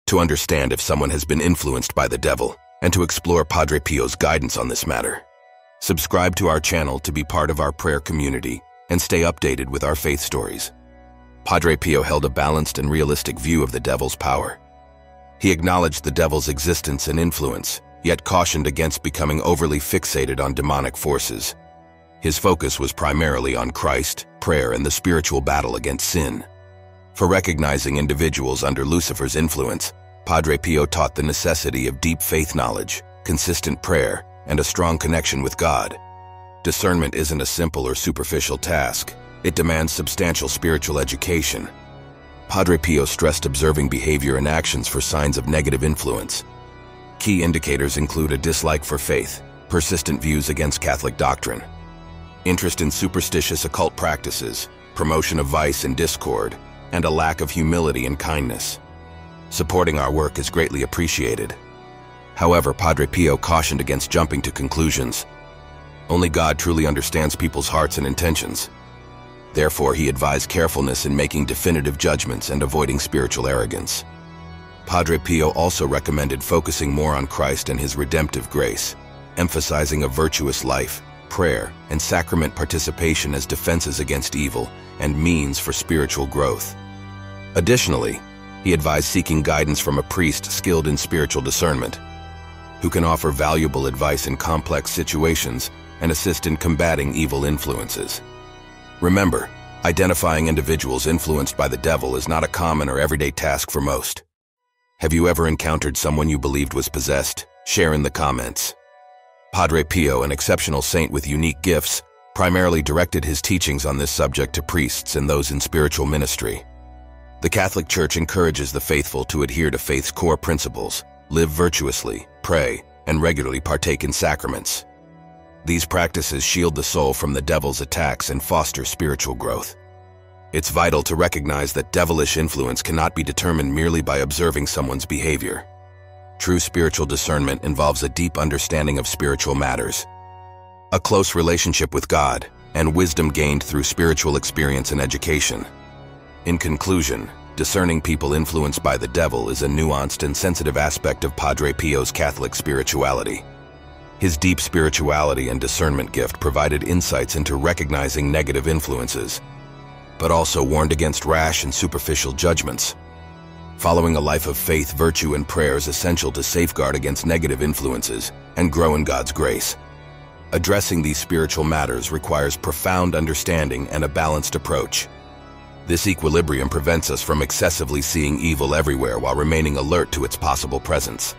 to understand if someone has been influenced by the devil and to explore Padre Pio's guidance on this matter. Subscribe to our channel to be part of our prayer community and stay updated with our faith stories. Padre Pio held a balanced and realistic view of the devil's power. He acknowledged the devil's existence and influence, yet cautioned against becoming overly fixated on demonic forces. His focus was primarily on Christ, prayer, and the spiritual battle against sin. For recognizing individuals under Lucifer's influence, Padre Pio taught the necessity of deep faith knowledge, consistent prayer, and a strong connection with God. Discernment isn't a simple or superficial task. It demands substantial spiritual education. Padre Pio stressed observing behavior and actions for signs of negative influence. Key indicators include a dislike for faith, persistent views against Catholic doctrine, interest in superstitious occult practices, promotion of vice and discord, and a lack of humility and kindness. Supporting our work is greatly appreciated. However, Padre Pio cautioned against jumping to conclusions. Only God truly understands people's hearts and intentions. Therefore, he advised carefulness in making definitive judgments and avoiding spiritual arrogance. Padre Pio also recommended focusing more on Christ and his redemptive grace, emphasizing a virtuous life, prayer, and sacrament participation as defenses against evil and means for spiritual growth. Additionally, he advised seeking guidance from a priest skilled in spiritual discernment, who can offer valuable advice in complex situations and assist in combating evil influences. Remember, identifying individuals influenced by the devil is not a common or everyday task for most. Have you ever encountered someone you believed was possessed? Share in the comments. Padre Pio, an exceptional saint with unique gifts, primarily directed his teachings on this subject to priests and those in spiritual ministry. The Catholic Church encourages the faithful to adhere to faith's core principles, live virtuously, pray, and regularly partake in sacraments. These practices shield the soul from the devil's attacks and foster spiritual growth. It's vital to recognize that devilish influence cannot be determined merely by observing someone's behavior. True spiritual discernment involves a deep understanding of spiritual matters, a close relationship with God, and wisdom gained through spiritual experience and education. In conclusion, discerning people influenced by the devil is a nuanced and sensitive aspect of Padre Pio's Catholic spirituality. His deep spirituality and discernment gift provided insights into recognizing negative influences, but also warned against rash and superficial judgments. Following a life of faith, virtue, and prayer is essential to safeguard against negative influences and grow in God's grace. Addressing these spiritual matters requires profound understanding and a balanced approach. This equilibrium prevents us from excessively seeing evil everywhere while remaining alert to its possible presence.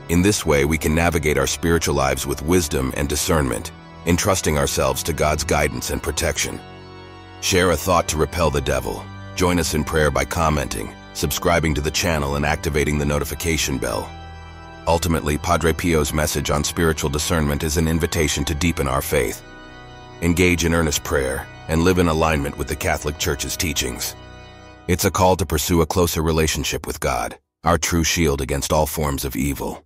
In this way, we can navigate our spiritual lives with wisdom and discernment, entrusting ourselves to God's guidance and protection. Share a thought to repel the devil. Join us in prayer by commenting, subscribing to the channel, and activating the notification bell. Ultimately, Padre Pio's message on spiritual discernment is an invitation to deepen our faith, engage in earnest prayer, and live in alignment with the Catholic Church's teachings. It's a call to pursue a closer relationship with God, our true shield against all forms of evil.